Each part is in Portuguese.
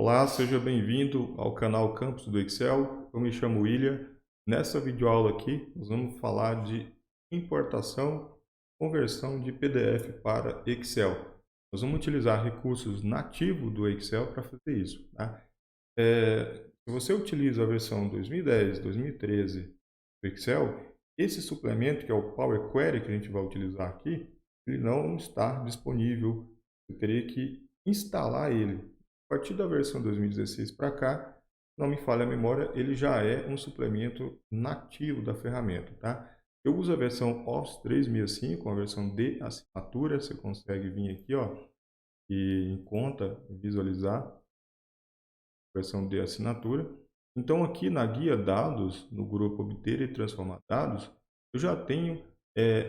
Olá, seja bem-vindo ao canal Campus do Excel. Eu me chamo William. Nessa videoaula aqui, nós vamos falar de importação, conversão de PDF para Excel. Nós vamos utilizar recursos nativos do Excel para fazer isso, tá? Se você utiliza a versão 2010, 2013 do Excel, esse suplemento, que é o Power Query que a gente vai utilizar aqui, ele não está disponível. Eu teria que instalar ele. A partir da versão 2016 para cá, não me falha a memória, ele já é um suplemento nativo da ferramenta, tá? Eu uso a versão Office 365, a versão de assinatura. Você consegue vir aqui, ó, e em conta, visualizar a versão de assinatura. Então, aqui na guia dados, no grupo obter e transformar dados, eu já tenho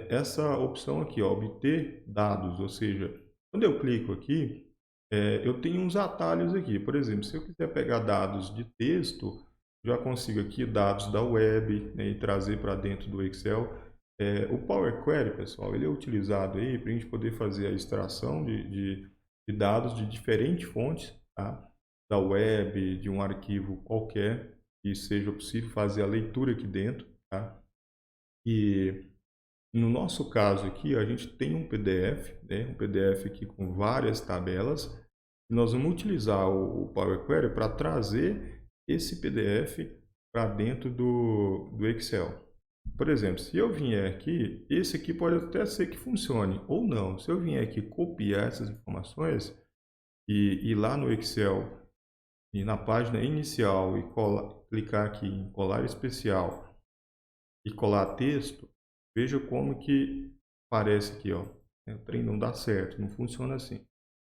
essa opção aqui, ó, obter dados, ou seja, quando eu clico aqui, eu tenho uns atalhos aqui. Por exemplo, se eu quiser pegar dados de texto, já consigo aqui dados da web, né, e trazer para dentro do Excel. O Power Query, pessoal, ele é utilizado aí para a gente poder fazer a extração de dados de diferentes fontes, tá? Da web, de um arquivo qualquer, que seja possível fazer a leitura aqui dentro, tá? E no nosso caso aqui, a gente tem um PDF, né? Um PDF aqui com várias tabelas. Nós vamos utilizar o Power Query para trazer esse PDF para dentro do Excel. Por exemplo, se eu vier aqui, esse aqui pode até ser que funcione ou não. Se eu vier aqui copiar essas informações e ir lá no Excel e na página inicial e clicar aqui em colar especial e colar texto, veja como que aparece aqui, ó. O trem não dá certo, não funciona assim,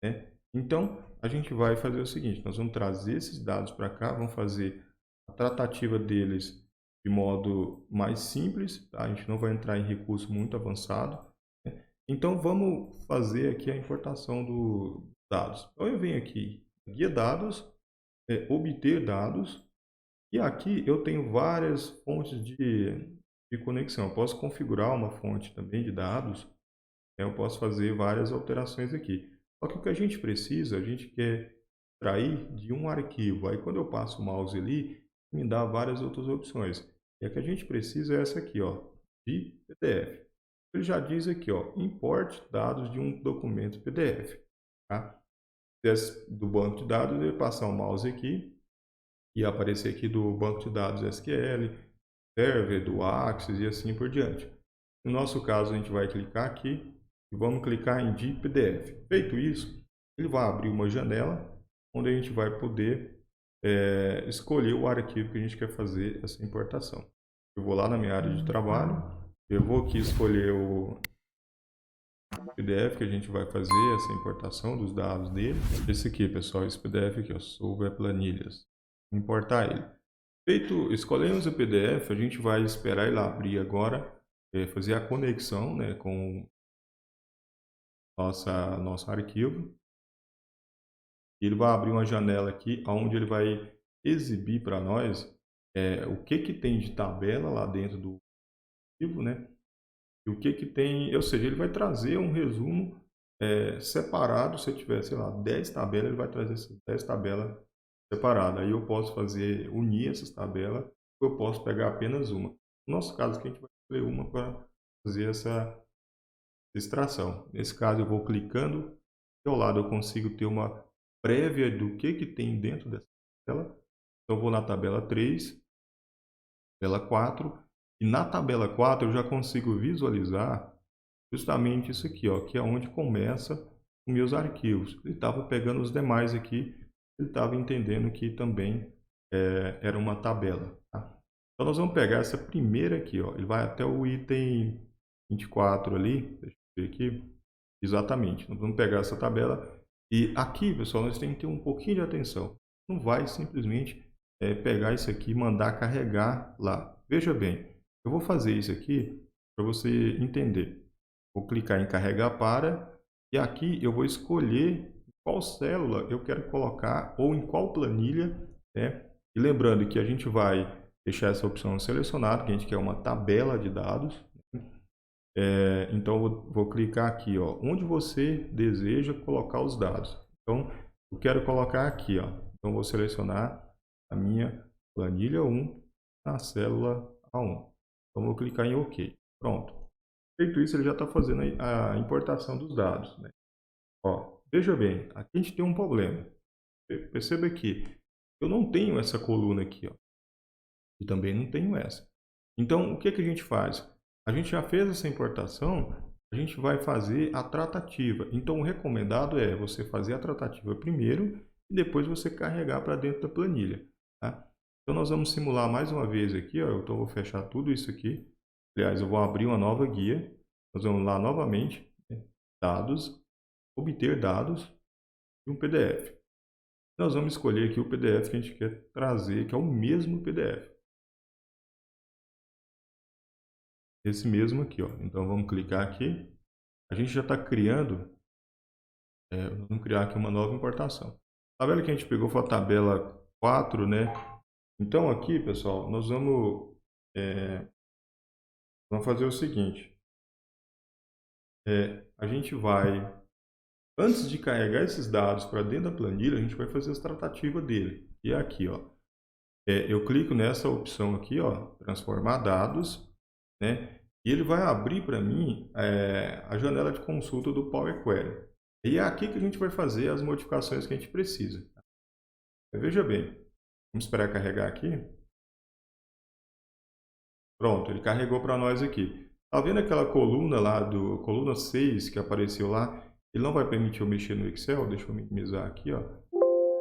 né? Então, a gente vai fazer o seguinte, nós vamos trazer esses dados para cá, vamos fazer a tratativa deles de modo mais simples, tá? A gente não vai entrar em recurso muito avançado, né? Então, vamos fazer aqui a importação dos dados. Então, eu venho aqui, guia dados, obter dados, e aqui eu tenho várias fontes de conexão. Eu posso configurar uma fonte também de dados, né? Eu posso fazer várias alterações aqui. Só que o que a gente precisa, a gente quer extrair de um arquivo. Aí quando eu passo o mouse ali, me dá várias outras opções. E a que a gente precisa é essa aqui, ó, de PDF. Ele já diz aqui, ó, importe dados de um documento PDF, tá? Do banco de dados, eu vou passar o mouse aqui e aparecer aqui do banco de dados SQL, Server, do Axis e assim por diante. No nosso caso, a gente vai clicar aqui e vamos clicar em de PDF. Feito isso, ele vai abrir uma janela onde a gente vai poder escolher o arquivo que a gente quer fazer essa importação. Eu vou lá na minha área de trabalho, eu vou aqui escolher o PDF que a gente vai fazer essa importação dos dados dele. Esse aqui, pessoal, esse PDF aqui, ó, Solver Planilhas. Vou importar ele. Feito, escolhemos o PDF, a gente vai esperar ele abrir agora, fazer a conexão, né, com nosso arquivo. Ele vai abrir uma janela aqui, onde ele vai exibir para nós o que tem de tabela lá dentro do arquivo, né? E o que tem, ou seja, ele vai trazer um resumo separado. Se eu tiver, sei lá, 10 tabelas, ele vai trazer essas 10 tabelas separadas. Aí eu posso unir essas tabelas, ou eu posso pegar apenas uma. No nosso caso aqui, a gente vai escolher uma para fazer essa extração. Nesse caso, eu vou clicando, ao lado eu consigo ter uma prévia do que tem dentro dessa tabela. Então, eu vou na tabela 3, tabela 4, e na tabela 4 eu já consigo visualizar justamente isso aqui, ó, que é onde começa os meus arquivos. Ele estava pegando os demais aqui, ele estava entendendo que também era uma tabela, tá? Então, nós vamos pegar essa primeira aqui, ó, ele vai até o item 24 ali, deixa eu ver aqui, exatamente, nós vamos pegar essa tabela, e aqui, pessoal, nós temos que ter um pouquinho de atenção. Não vai simplesmente pegar isso aqui e mandar carregar lá. Veja bem, eu vou fazer isso aqui para você entender. Vou clicar em carregar para, e aqui eu vou escolher qual célula eu quero colocar ou em qual planilha, né? E lembrando que a gente vai deixar essa opção selecionada, que a gente quer uma tabela de dados. Então, vou clicar aqui, ó, onde você deseja colocar os dados. Então, eu quero colocar aqui, ó. Então, Então, vou selecionar a minha planilha 1 na célula A1. Então, vou clicar em OK. Pronto. Feito isso, ele já está fazendo a importação dos dados, né? Ó, veja bem, aqui a gente tem um problema. Perceba que eu não tenho essa coluna aqui, ó, e também não tenho essa. Então, o que que a gente faz? A gente já fez essa importação, a gente vai fazer a tratativa. Então, o recomendado é você fazer a tratativa primeiro e depois você carregar para dentro da planilha, tá? Então, nós vamos simular mais uma vez aqui, ó, então eu vou fechar tudo isso aqui. Aliás, eu vou abrir uma nova guia. Nós vamos lá novamente, né? Dados, obter dados e um PDF. Nós vamos escolher aqui o PDF que a gente quer trazer, que é o mesmo PDF. Esse mesmo aqui, ó. Então vamos clicar aqui. A gente já está criando, vamos criar aqui uma nova importação. Tá vendo que a gente pegou foi a tabela 4, né? Então aqui, pessoal, nós vamos fazer o seguinte. A gente vai, antes de carregar esses dados para dentro da planilha, a gente vai fazer as tratativas dele. E é aqui, ó. Eu clico nessa opção aqui, ó, transformar dados, né? E ele vai abrir para mim a janela de consulta do Power Query. E é aqui que a gente vai fazer as modificações que a gente precisa. Veja bem, vamos esperar carregar aqui. Pronto, ele carregou para nós aqui. Tá vendo aquela coluna lá, coluna 6 que apareceu lá? Ele não vai permitir eu mexer no Excel, deixa eu minimizar aqui, ó.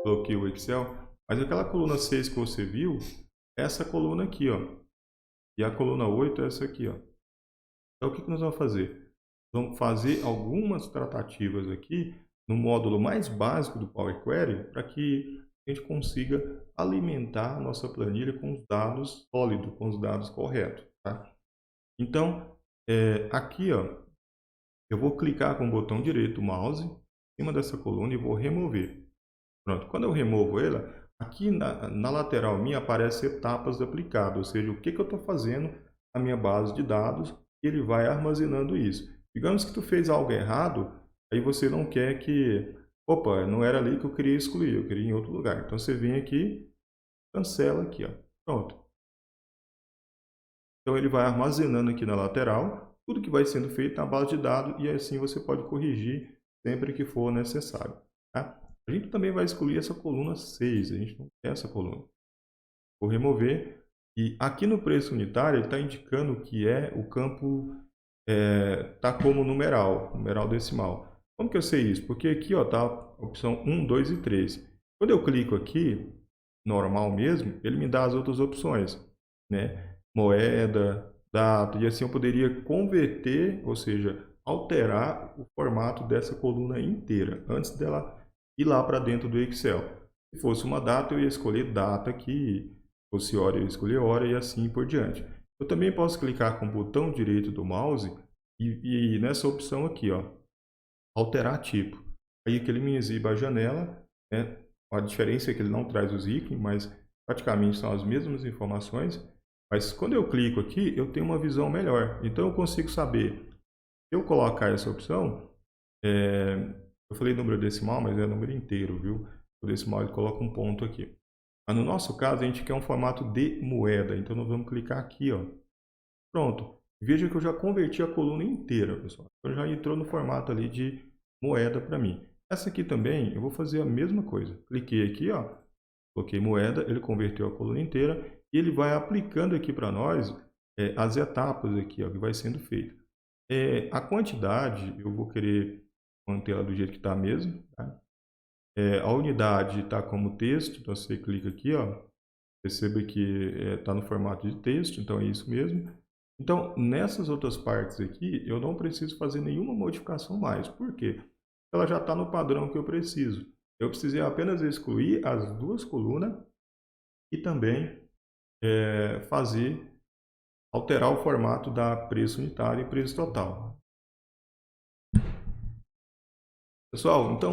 Bloqueei o Excel. Mas aquela coluna 6 que você viu, é essa coluna aqui, ó. E a coluna 8 é essa aqui, ó. Então, o que nós vamos fazer? Vamos fazer algumas tratativas aqui no módulo mais básico do Power Query para que a gente consiga alimentar a nossa planilha com os dados sólidos, com os dados corretos, tá? Então, aqui, ó, eu vou clicar com o botão direito do mouse em cima dessa coluna e vou remover. Pronto, quando eu removo ela, aqui na lateral minha aparece etapas aplicadas, ou seja, o que eu estou fazendo na minha base de dados, e ele vai armazenando isso. Digamos que tu fez algo errado, aí você não quer que, opa, não era ali que eu queria excluir, eu queria em outro lugar. Então você vem aqui, cancela aqui, ó. Pronto. Então ele vai armazenando aqui na lateral tudo que vai sendo feito na base de dados e assim você pode corrigir sempre que for necessário, tá? A gente também vai excluir essa coluna 6, a gente não quer essa coluna. Vou remover e aqui no preço unitário ele está indicando que o campo está como numeral decimal. Como que eu sei isso? Porque aqui está a opção 1, 2 e 3. Quando eu clico aqui, normal mesmo, ele me dá as outras opções, né? Moeda, data, e assim eu poderia converter, ou seja, alterar o formato dessa coluna inteira, antes dela ir lá para dentro do Excel. Se fosse uma data, eu ia escolher data aqui, se fosse hora, eu ia escolher hora e assim por diante. Eu também posso clicar com o botão direito do mouse e nessa opção aqui, ó, alterar tipo. Aí que ele me exiba a janela, né? A diferença é que ele não traz os ícones, mas praticamente são as mesmas informações. Mas quando eu clico aqui, eu tenho uma visão melhor. Então eu consigo saber, se eu colocar essa opção, eu falei número decimal, mas é número inteiro, viu? O decimal ele coloca um ponto aqui. Mas no nosso caso, a gente quer um formato de moeda. Então nós vamos clicar aqui, ó. Pronto. Veja que eu já converti a coluna inteira, pessoal. Então já entrou no formato ali de moeda para mim. Essa aqui também, eu vou fazer a mesma coisa. Cliquei aqui, ó. Coloquei moeda, ele converteu a coluna inteira e ele vai aplicando aqui para nós as etapas aqui, ó, que vai sendo feito. A quantidade, eu vou querer manter ela do jeito que está mesmo, tá? A unidade está como texto, então você clica aqui, ó, perceba que está no formato de texto, então é isso mesmo. Então, nessas outras partes aqui, eu não preciso fazer nenhuma modificação mais. Por quê? Ela já está no padrão que eu preciso. Eu precisei apenas excluir as duas colunas e também alterar o formato da preço unitário e preço total. Pessoal, então,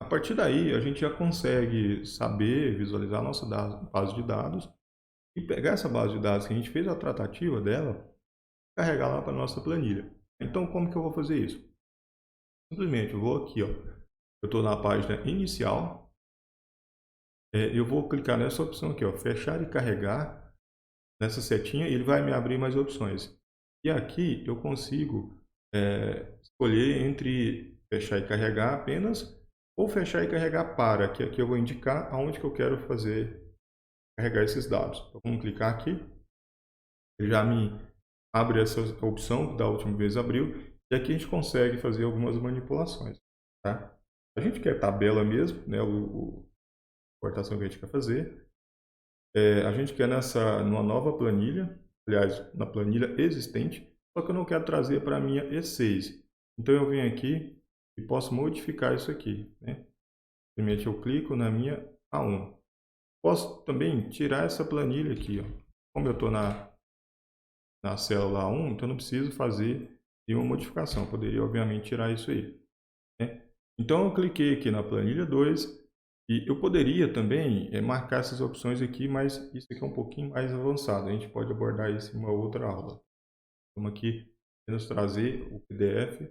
a partir daí, a gente já consegue saber, visualizar a nossa base de dados e pegar essa base de dados que a gente fez a tratativa dela, carregar lá para a nossa planilha. Então, como que eu vou fazer isso? Simplesmente, eu vou aqui, ó, eu estou na página inicial, eu vou clicar nessa opção aqui, ó, fechar e carregar, nessa setinha, e ele vai me abrir mais opções. E aqui eu consigo escolher entre fechar e carregar apenas, ou fechar e carregar para, que aqui eu vou indicar aonde que eu quero carregar esses dados. Então, vamos clicar aqui, ele já me abre essa opção que da última vez abriu, e aqui a gente consegue fazer algumas manipulações. Tá? A gente quer tabela mesmo, né, a importação que a gente quer fazer. A gente quer numa nova planilha, aliás, na planilha existente, só que eu não quero trazer para a minha E6. Então eu venho aqui e posso modificar isso aqui. Né? Primeiro eu clico na minha A1. Posso também tirar essa planilha aqui. Ó. Como eu estou na célula A1, então não preciso fazer nenhuma modificação. Eu poderia, obviamente, tirar isso aí. Né? Então eu cliquei aqui na planilha 2 e eu poderia também marcar essas opções aqui, mas isso aqui é um pouquinho mais avançado. A gente pode abordar isso em uma outra aula. Vamos aqui apenas trazer o PDF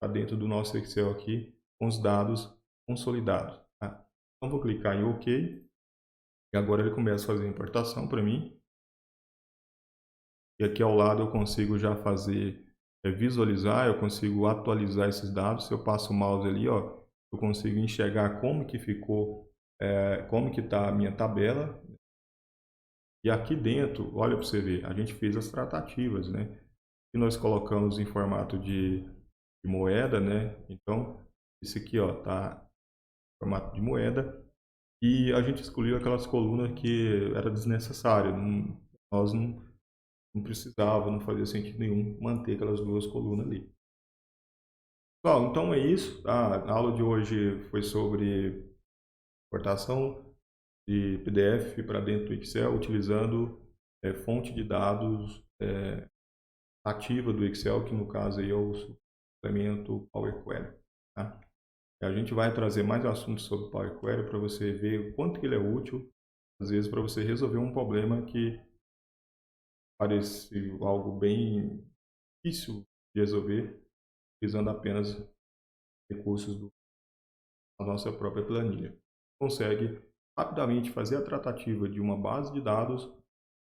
para dentro do nosso Excel aqui com os dados consolidados. Tá? Então vou clicar em OK e agora ele começa a fazer a importação para mim. E aqui ao lado eu consigo já fazer, visualizar, eu consigo atualizar esses dados. Se eu passo o mouse ali, ó, eu consigo enxergar como que ficou, como que está a minha tabela. E aqui dentro, olha para você ver, a gente fez as tratativas, né? E nós colocamos em formato de moeda, né? Então, esse aqui, ó, tá em formato de moeda. E a gente excluiu aquelas colunas que era desnecessário. Nós não precisava, não fazia sentido nenhum manter aquelas duas colunas ali. Pessoal, então é isso. A aula de hoje foi sobre exportação de PDF para dentro do Excel, utilizando fonte de dados ativa do Excel, que no caso aí é o suplemento Power Query. Tá? E a gente vai trazer mais assuntos sobre Power Query para você ver o quanto que ele é útil, às vezes para você resolver um problema que parece algo bem difícil de resolver, utilizando apenas recursos da nossa própria planilha. Consegue rapidamente fazer a tratativa de uma base de dados,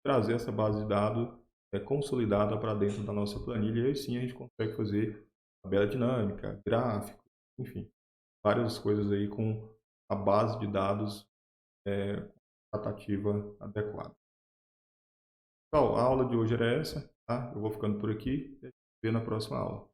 trazer essa base de dados consolidada para dentro da nossa planilha, e aí sim a gente consegue fazer tabela dinâmica, gráfico, enfim, várias coisas aí com a base de dados tratativa adequada. Então, a aula de hoje era essa, tá? Eu vou ficando por aqui e a gente se vê na próxima aula.